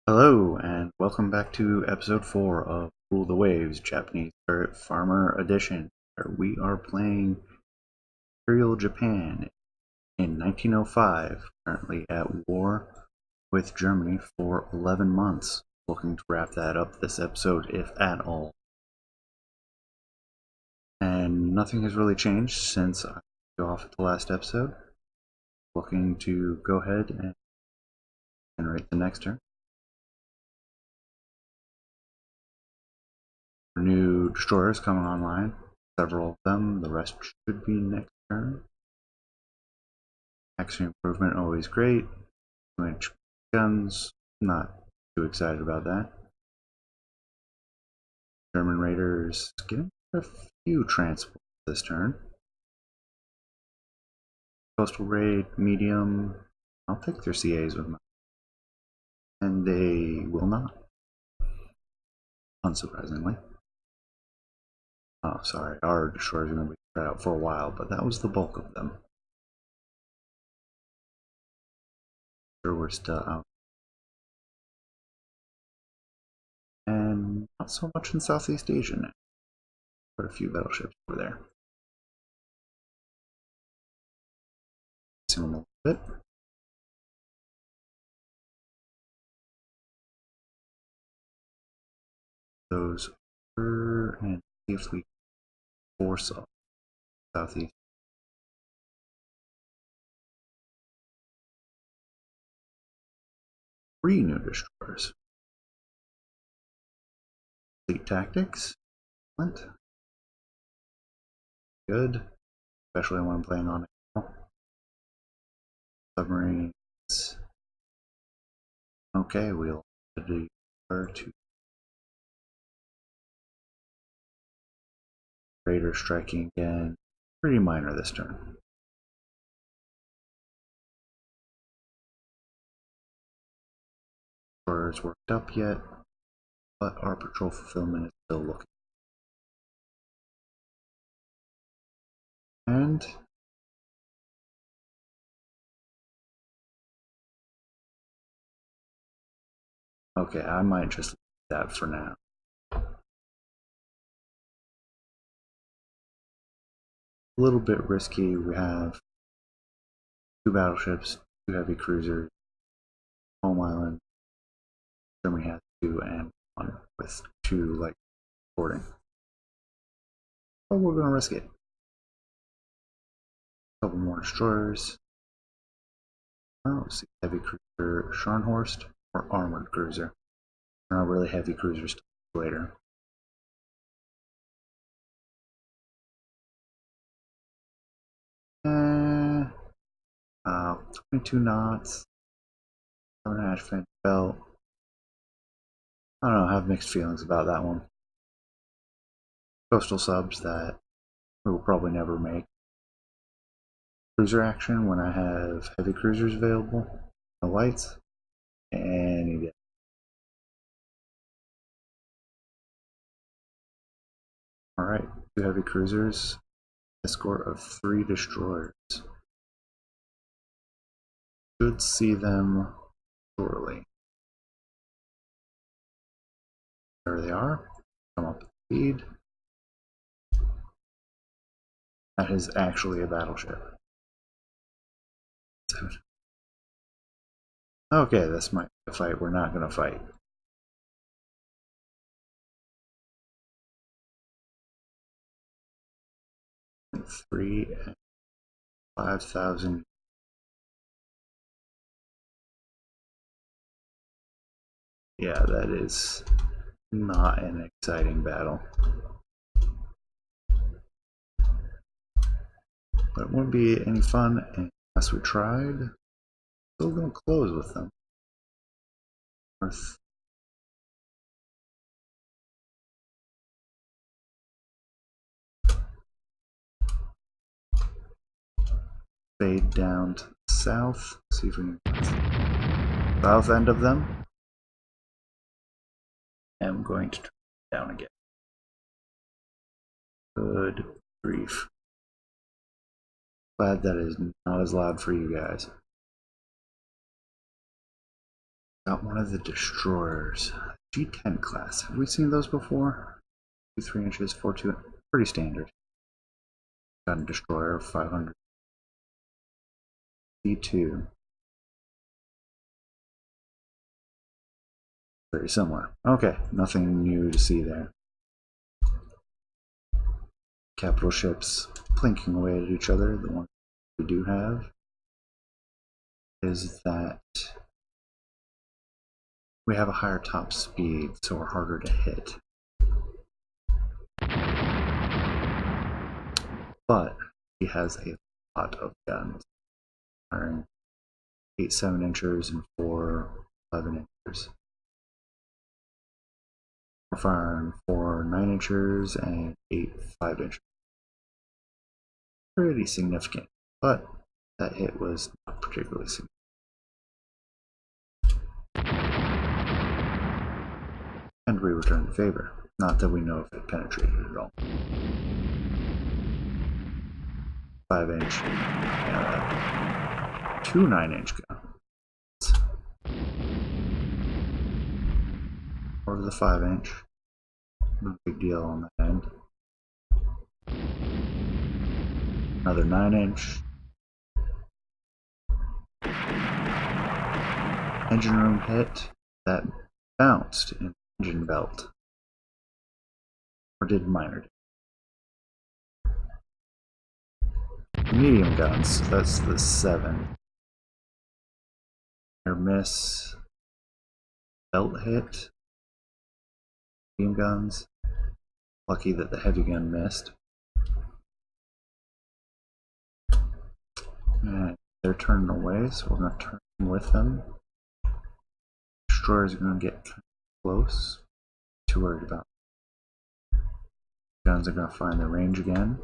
Hello, and welcome back to episode 4 of Cool the Waves Japanese Turret Farmer Edition, where we are playing Imperial Japan in 1905, currently at war with Germany for 11 months. Looking to wrap that up this episode, if at all. And nothing has really changed since I got off at the last episode. Looking to go ahead and generate the next turn. New destroyers coming online, several of them. The rest should be next turn. Action improvement, always great. 2-inch guns, not too excited about that. German raiders getting a few transports this turn. Coastal raid, medium. I'll take their CAs with me. And they will not. Unsurprisingly. Oh, sorry, our destroyers are going to be spread out for a while, but that was the bulk of them. Sure, we're still out. And not so much in Southeast Asia now. Quite a few battleships over there. See them a little bit. Those over and see if we force up Southeast. 3 new destroyers. Fleet tactics. Excellent. Good. Especially when I'm playing on it. Submarines. Okay, we'll do to Raider striking again. Pretty minor this turn. Destroyers worked up yet, but our patrol fulfillment is still looking. And okay, I might just leave that for now. A little bit risky. We have 2 battleships, 2 heavy cruisers, home island. Germany has 2 and 1 with 2 like boarding. But we're gonna risk it. A couple more destroyers. Oh, see, heavy cruiser Scharnhorst or armored cruiser. They're not really heavy cruisers later. 22 knots. 7.5 French belt. I don't know, I have mixed feelings about that one. Coastal subs that we will probably never make. Cruiser action when I have heavy cruisers available. No lights. Any day. Alright, 2 heavy cruisers. Escort of 3 destroyers. Should see them shortly. There they are. Come up to speed. That is actually a battleship. Okay, this might be a fight we're not going to fight. And 3 and 5,000. Yeah, that is not an exciting battle. But it wouldn't be any fun unless we tried. Still gonna close with them. North. Fade down to the south. See if we can get the south end of them. And I'm going to turn it down again. Good grief. Glad that is not as loud for you guys. Got one of the destroyers. G10 class. Have we seen those before? 3 inches, 4.2. Pretty standard. Got a destroyer, 500. D2. Very similar. Okay, nothing new to see there. Capital ships plinking away at each other. The one we do have is that we have a higher top speed, so we're harder to hit. But he has a lot of guns, firing 8 7-inchers and 4 11-inchers. We're firing 4 9-inchers and 8 5-inchers. Pretty significant, but that hit was not particularly significant. And we return the favor. Not that we know if it penetrated at all. 5-inch, 2 9-inch guns. Over the 5-inch. No big deal on that end. Another 9-inch. Engine room hit that bounced in the engine belt. Or did minor damage. Medium guns, so that's the 7. Air miss. Belt hit. Medium guns. Lucky that the heavy gun missed. And they're turning away, so we're going to turn with them. Destroyers are going to get kind of close. Too worried about. Guns are going to find their range again.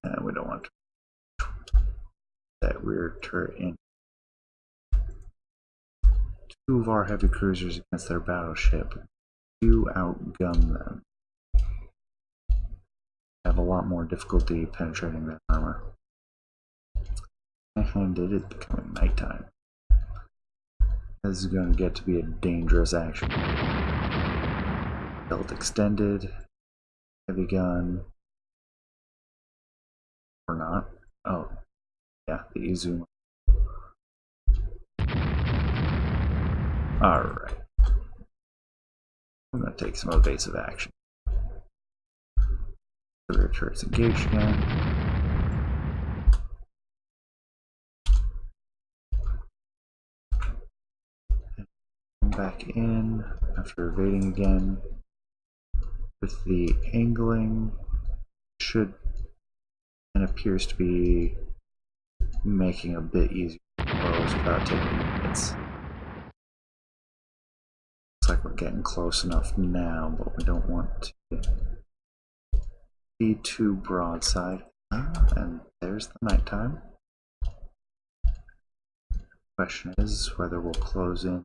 And we don't want to that rear turret in. 2 of our heavy cruisers against their battleship. Do outgun them. Have a lot more difficulty penetrating that armor. And it is becoming nighttime. This is going to get to be a dangerous action. Belt extended. Heavy gun. Or not. Oh, yeah, the Izuma. Alright. I'm going to take some evasive action. The rear turret's engaged again. Back in after evading again. With the angling, should and appears to be making a bit easier to close without taking hits. Looks like we're getting close enough now, but we don't want to be too broadside. And there's the nighttime. Question is whether we'll close in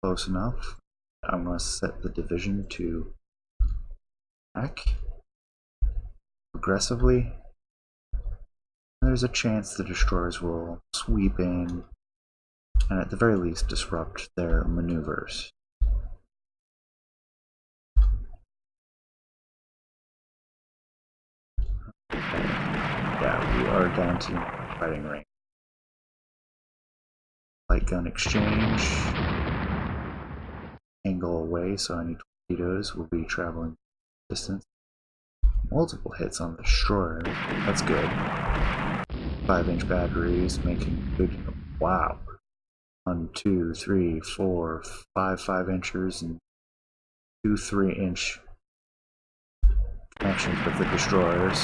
close enough. I'm going to set the division to attack aggressively. There's a chance the destroyers will sweep in and at the very least disrupt their maneuvers. Yeah, we are down to fighting range. Light gun exchange. Angle away, so any torpedoes will be traveling distance. Multiple hits on the destroyer. That's good. 5-inch batteries making good. Wow. 1, 2, 3, 4, 5 5-inchers and 2 3-inch connections with the destroyers.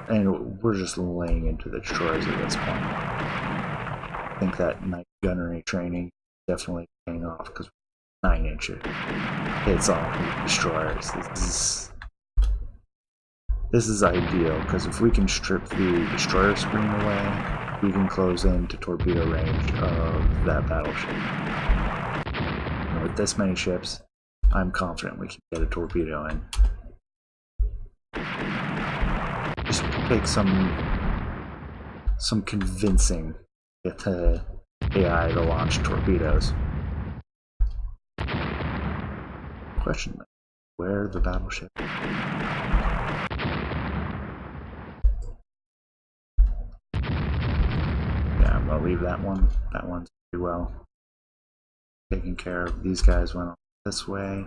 And we're just laying into the destroyers at this point. I think that night gunnery training definitely paying off because 9-inch hits on the destroyers. This is ideal because if we can strip the destroyer screen away, we can close into torpedo range of that battleship. And with this many ships, I'm confident we can get a torpedo in. Just take some convincing to get AI to launch torpedoes. Question: where the battleship? Yeah, I'm gonna leave that one. That one's pretty well taken care of. These guys went this way.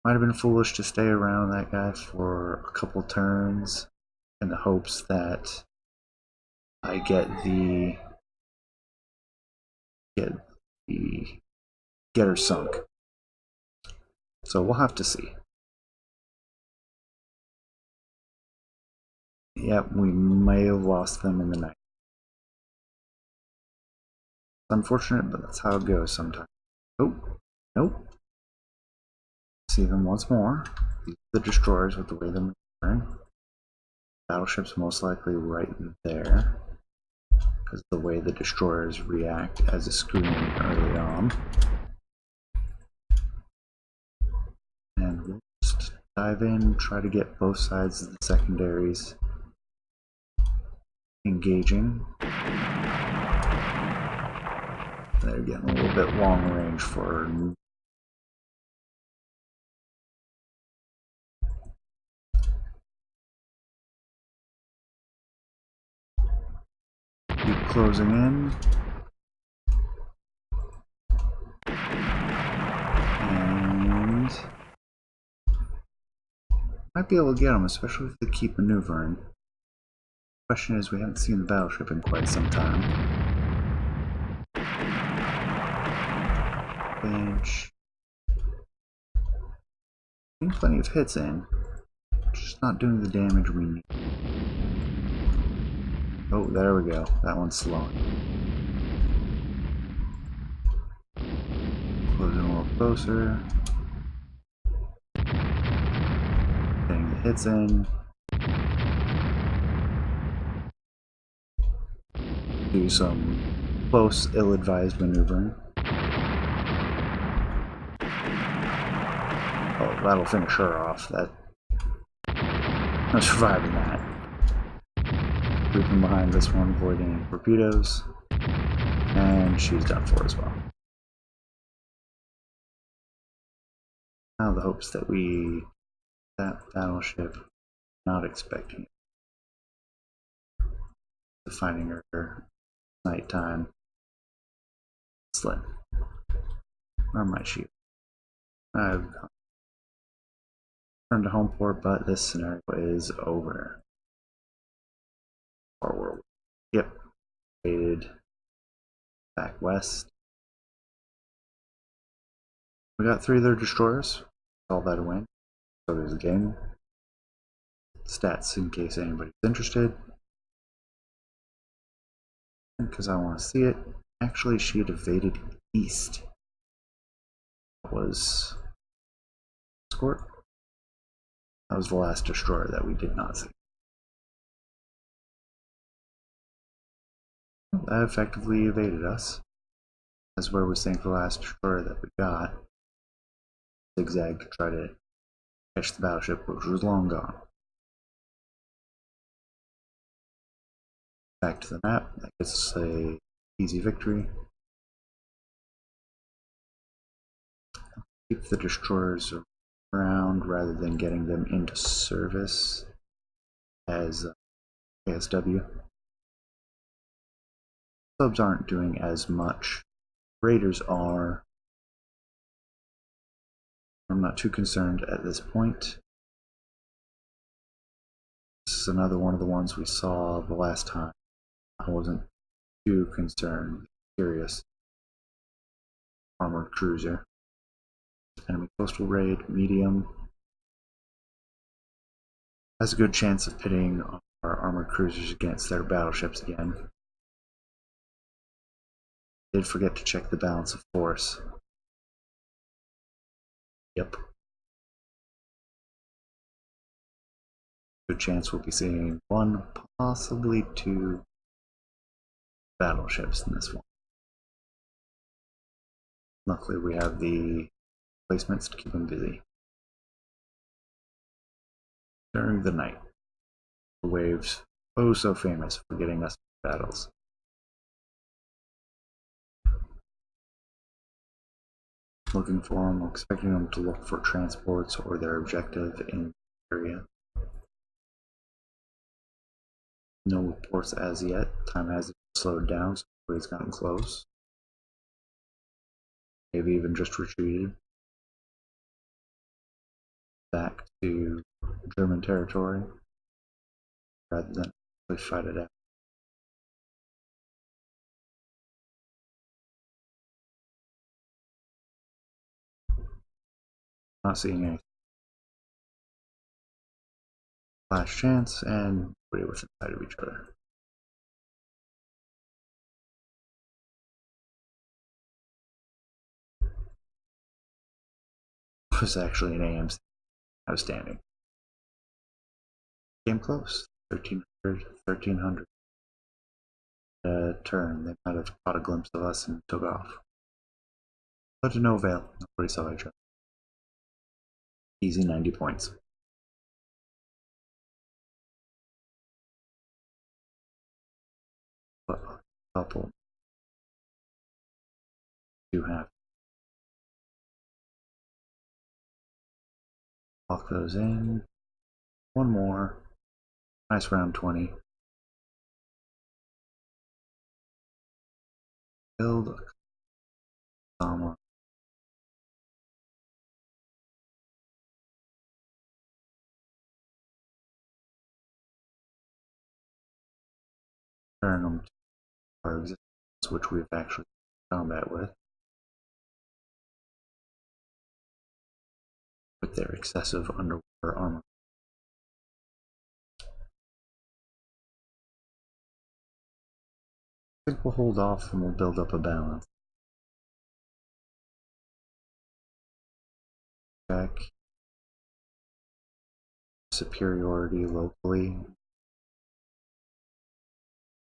Might have been foolish to stay around that guy for a couple turns in the hopes that I get her sunk. So we'll have to see. Yep, we may have lost them in the night. It's unfortunate, but that's how it goes sometimes. Oh, nope. See them once more. These are the destroyers with the way they're moving. Battleship's most likely right there, because the way the destroyers react as a screen early on. And we'll just dive in, try to get both sides of the secondaries engaging. They're getting a little bit long range for keep closing in. And might be able to get them, especially if they keep maneuvering. Question is, we haven't seen the battleship in quite some time. Bench. Getting plenty of hits in. Just not doing the damage we need. Oh, there we go. That one's slowing. Closing a little closer. Getting the hits in. Do some close, ill-advised maneuvering. Oh, that'll finish her off. I'm surviving that. Creeping behind this one, avoiding torpedoes. And she's done for as well. Now the hopes that that battleship, not expecting it. Finding her nighttime. Slim. Where might she? I've returned to home port, but this scenario is over. Our world. Yep. Faded back west. We got 3 of their destroyers. All that a win. So there's a game. Stats in case anybody's interested. Because I want to see it. Actually, she had evaded east. That was escort. That was the last destroyer that we did not see. That effectively evaded us. That's where we sank the last destroyer that we got. Zigzag to try to catch the battleship, which was long gone. Back to the map. That gets us a easy victory. Keep the destroyers around rather than getting them into service as ASW. Subs aren't doing as much. Raiders are. I'm not too concerned at this point. This is another one of the ones we saw the last time. I wasn't too concerned. Curious. Armored cruiser. Enemy coastal raid, medium. Has a good chance of pitting our armored cruisers against their battleships again. Did forget to check the balance of force. Yep. Good chance we'll be seeing 1, possibly 2 battleships in this one. Luckily we have the placements to keep them busy. During the night, the waves, oh so famous for getting us battles. looking for them, expecting them to look for transports or their objective in the area. No reports as yet. Time hasn't slowed down, so everybody's gotten close. They've even just retreated back to German territory rather than actually fight it out. Not seeing any last chance, and everybody within sight of each other. It was actually an AMC. Outstanding. Came close. 1300. Turn. They might have caught a glimpse of us and took off. But to no avail. Nobody saw each other. Easy 90 points. But a couple do have. Lock those in. One more. Nice round 20. Build a comma. Turn them to our existence, which we've actually combat with their excessive underwater armor. I think we'll hold off and we'll build up a balance. Check superiority locally.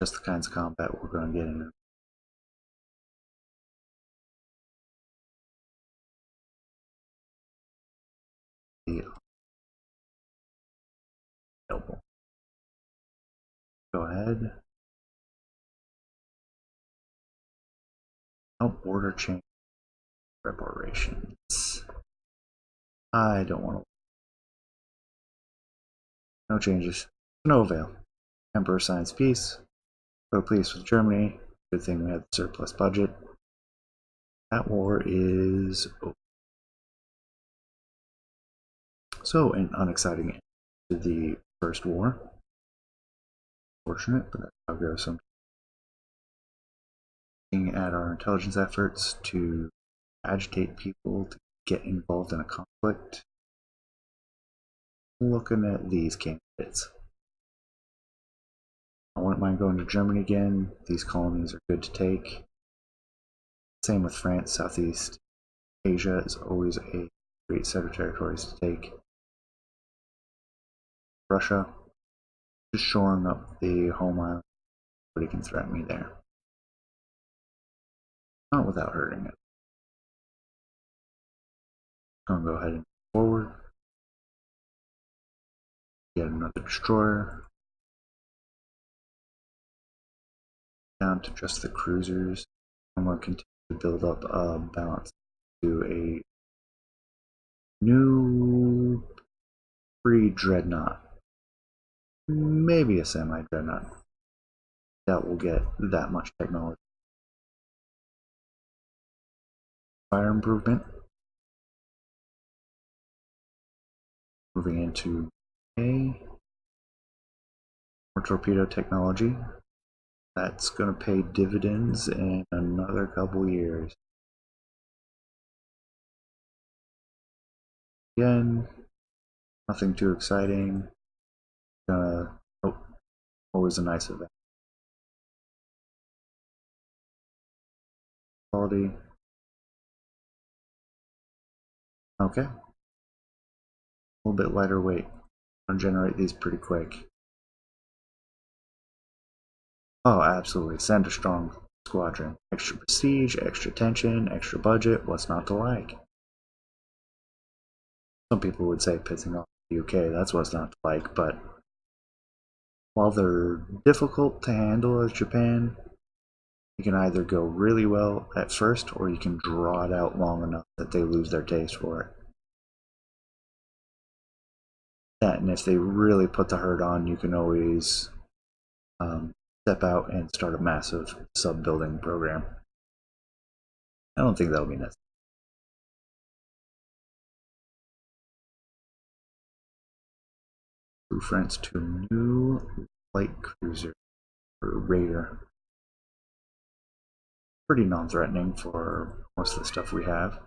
Just the kinds of combat we're going to get into. Available. Go ahead. Oh, order change reparations. I don't want to. No changes. No avail. Emperor signs peace. Go peace with Germany. Good thing we had the surplus budget. That war is over. So, an unexciting end to the First War. Fortunate, but that's how it goes sometimes. Looking at our intelligence efforts to agitate people to get involved in a conflict. Looking at these candidates. I wouldn't mind going to Germany again. These colonies are good to take. Same with France. Southeast Asia is always a great set of territories to take. Russia, just shoring up the home island. Nobody can threaten me there. Not without hurting it. I'm gonna go ahead and forward. Get another destroyer. Down to just the cruisers. I'm going to continue to build up a balance to a new pre-dreadnought. Maybe a semi-dreadnought. That will get that much technology. Fire improvement. Moving into A. More torpedo technology. That's going to pay dividends in another couple years. Again, nothing too exciting. Always a nice event. Quality. Okay. A little bit lighter weight. I'm going to generate these pretty quick. Oh, absolutely. Send a strong squadron. Extra prestige, extra tension, extra budget. What's not to like? Some people would say pissing off the UK. That's what's not to like, but while they're difficult to handle as Japan, You can either go really well at first, or you can draw it out long enough that they lose their taste for it. Yeah, and if they really put the hurt on, you can always step out and start a massive sub-building program. I don't think that'll be necessary. Reference to a new light cruiser or raider. Pretty non-threatening for most of the stuff we have.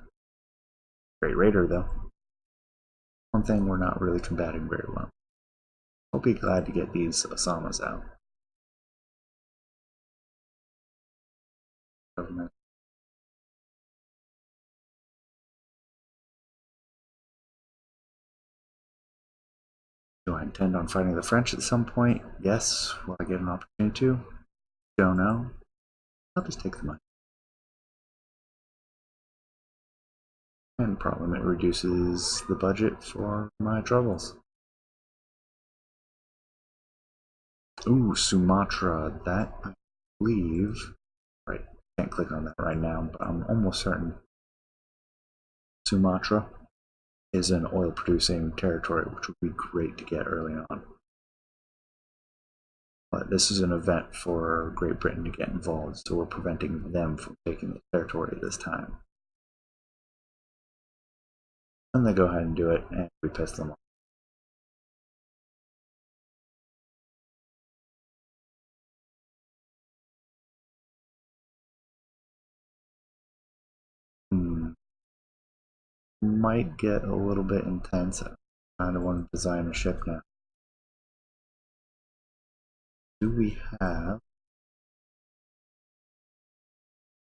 Great raider though. One thing we're not really combating very well. I'll be glad to get these Osamas out. Government. Do I intend on fighting the French at some point? Yes. Will I get an opportunity to? Don't know. I'll just take the money. And problem, it reduces the budget for my troubles. Ooh, Sumatra. That, I believe... Right, can't click on that right now, but I'm almost certain Sumatra is an oil-producing territory, which would be great to get early on. But this is an event for Great Britain to get involved, so we're preventing them from taking the territory this time. And they go ahead and do it, and we piss them off. Might get a little bit intense. I kind of want to design a ship now. Do we have? I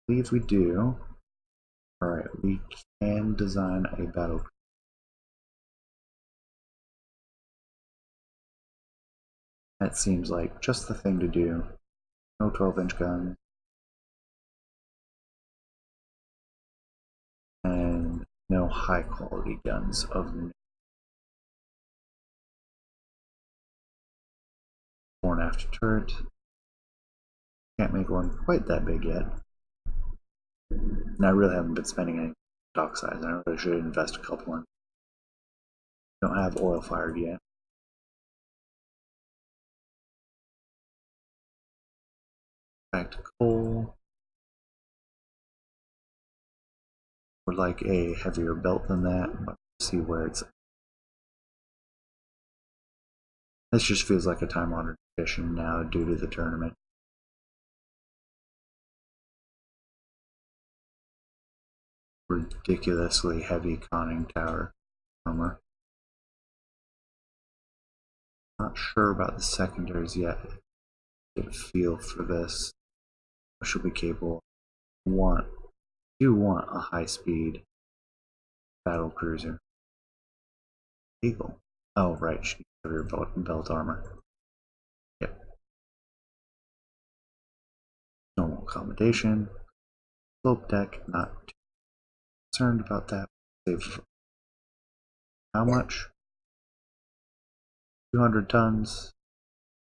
believe we do. Alright, we can design a battle cruiser. That seems like just the thing to do. No 12-inch guns. And no high quality guns of the fore and after turret. Can't make one quite that big yet. And I really haven't been spending any dock size. I really should invest a couple in. Don't have oil fired yet. Back to coal. Would like a heavier belt than that, but we'll see where it's. This just feels like a time-honored tradition now due to the tournament. Ridiculously heavy conning tower armor. Not sure about the secondaries yet. Get a feel for this. I should be capable. Do want a high-speed battle cruiser. Eagle. Oh right, she needs heavier belt armor. Yep. Normal accommodation. Slope deck, not too concerned about that. Save how much? 200 tons.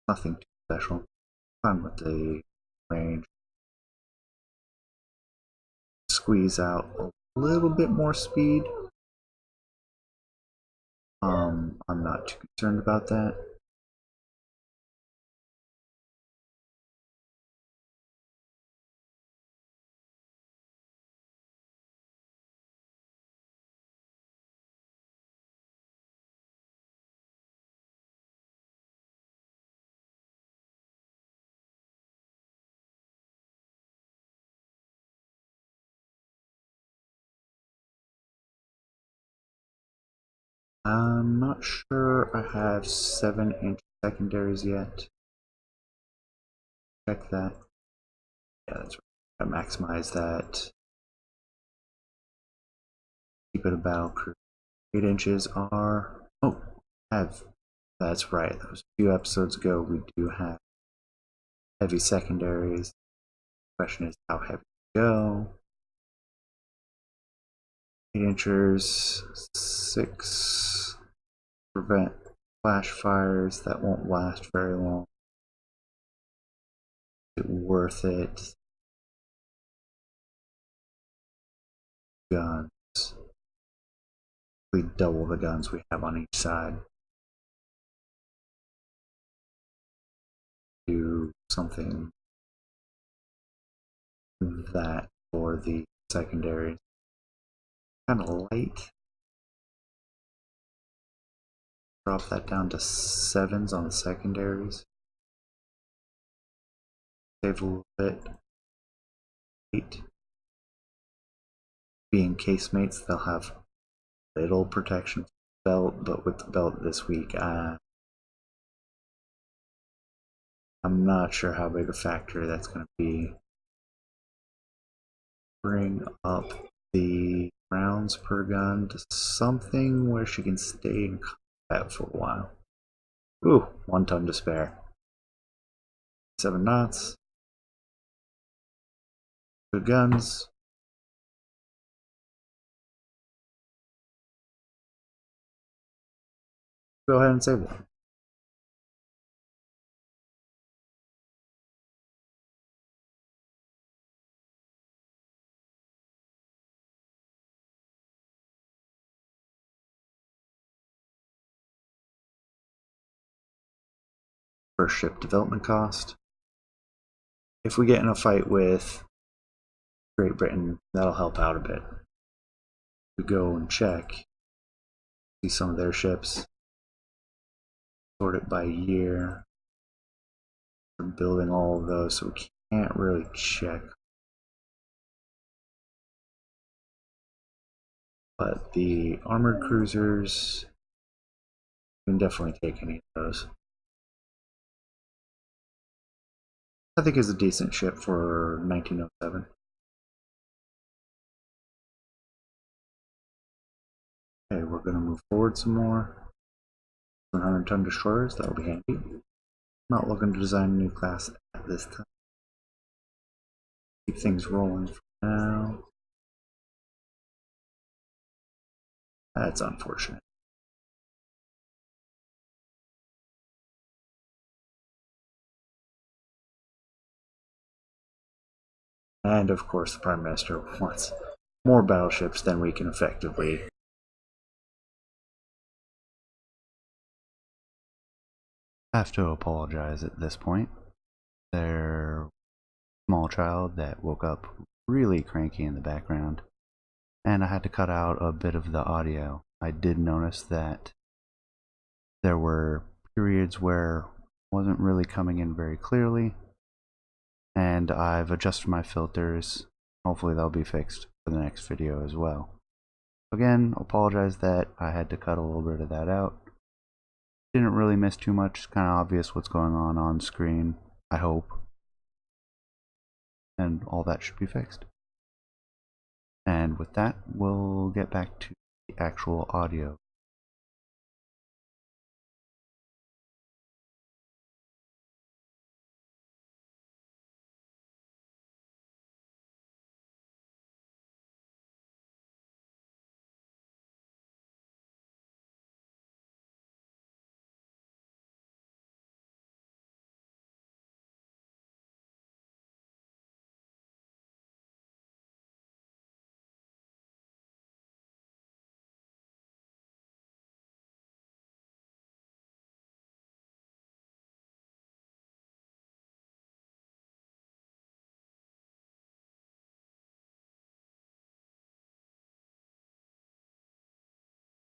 Nothing too special. Fine with the range. Squeeze out a little bit more speed. I'm not too concerned about that. I'm not sure I have 7-inch secondaries yet. Check that. Yeah, that's right. I maximize that. Keep it a battle crew. 8 inches are. Oh, have. That's right. That was a few episodes ago. We do have heavy secondaries. The question is how heavy to go. 8 inches, 6. Prevent flash fires that won't last very long. Is it worth it? guns. We double the guns we have on each side. Do something that for the secondary. Kind of light. Drop that down to 7s on the secondaries. Save a little bit. 8. Being casemates, they'll have little protection belt, but with the belt this week, I'm not sure how big a factor that's going to be. Bring up the rounds per gun to something where she can stay in combat for a while. Ooh, 1 ton to spare. 7 knots. Good guns. Go ahead and save them. First ship development cost. If we get in a fight with Great Britain, that'll help out a bit. We go and check, see some of their ships, sort it by year. We're building all of those, so we can't really check. But the armored cruisers, we can definitely take any of those. I think it's a decent ship for 1907. Okay, we're going to move forward some more. 100-ton destroyers, that'll be handy. Not looking to design a new class at this time. Keep things rolling for now. That's unfortunate. And of course the Prime Minister wants more battleships than we can effectively. I have to apologize at this point. Their small child that woke up really cranky in the background, and I had to cut out a bit of the audio. I did notice that there were periods where it wasn't really coming in very clearly, and I've adjusted my filters. Hopefully they'll be fixed for the next video as well. Again, apologize that I had to cut a little bit of that out. Didn't really miss too much. It's kind of obvious what's going on screen, I hope. And all that should be fixed. And with that, we'll get back to the actual audio.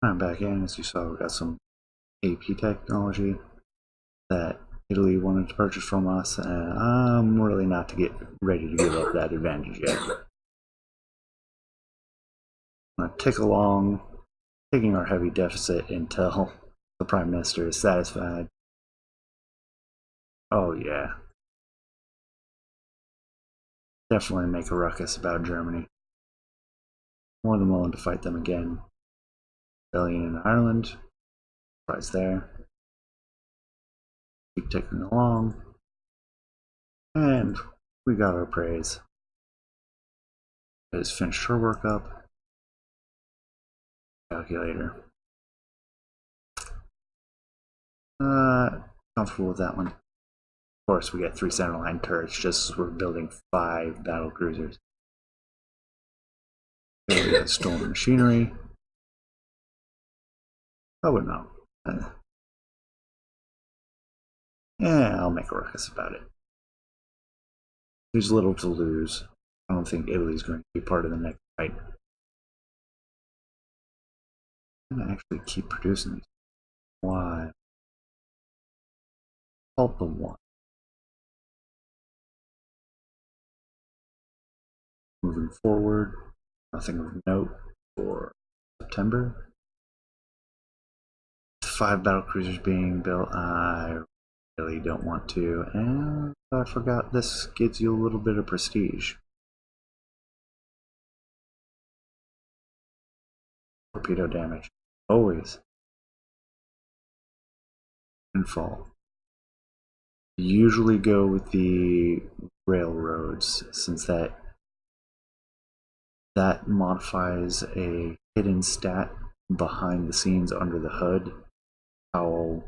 I'm back in. As you saw, we got some AP technology that Italy wanted to purchase from us, and I'm really not ready to give up that advantage yet. I'm going to tick along, taking our heavy deficit until the Prime Minister is satisfied. Oh yeah. Definitely make a ruckus about Germany. More than willing to fight them again. Rebellion in Ireland. Prize there. Keep ticking along. And we got our praise. Has finished her work up. Calculator. Comfortable with that one. Of course, we get 3 centerline turrets just as we're building 5 battle cruisers. Okay, we got stolen machinery. Oh, but no. Yeah, I'll make a ruckus about it. There's little to lose. I don't think Italy's going to be part of the next fight. I'm going to actually keep producing these. Why? Pulp the one. Moving forward, nothing of note for September. 5 battlecruisers being built. I really don't want to. And I forgot this gives you a little bit of prestige. Torpedo damage. Always. And fall. Usually go with the railroads, since that modifies a hidden stat behind the scenes under the hood, how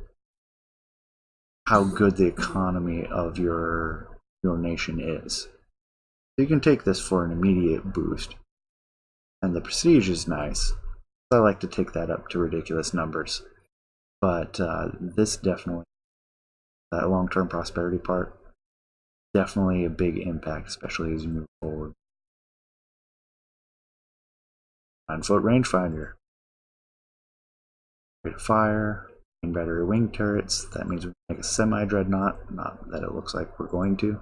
good the economy of your nation is. So you can take this for an immediate boost. And the prestige is nice. I like to take that up to ridiculous numbers. But this definitely, that long-term prosperity part, definitely a big impact, especially as you move forward. 9-foot rangefinder. Rate of fire, main battery wing turrets. That means we can make a semi-dreadnought. Not that it looks like we're going to.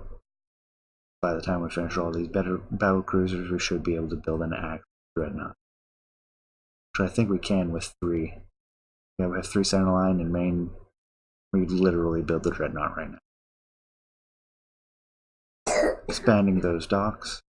By the time we finish all these battle cruisers, we should be able to build an actual dreadnought. Which I think we can with 3. Yeah, we have 3 center line and main. We could literally build the dreadnought right now. Expanding those docks.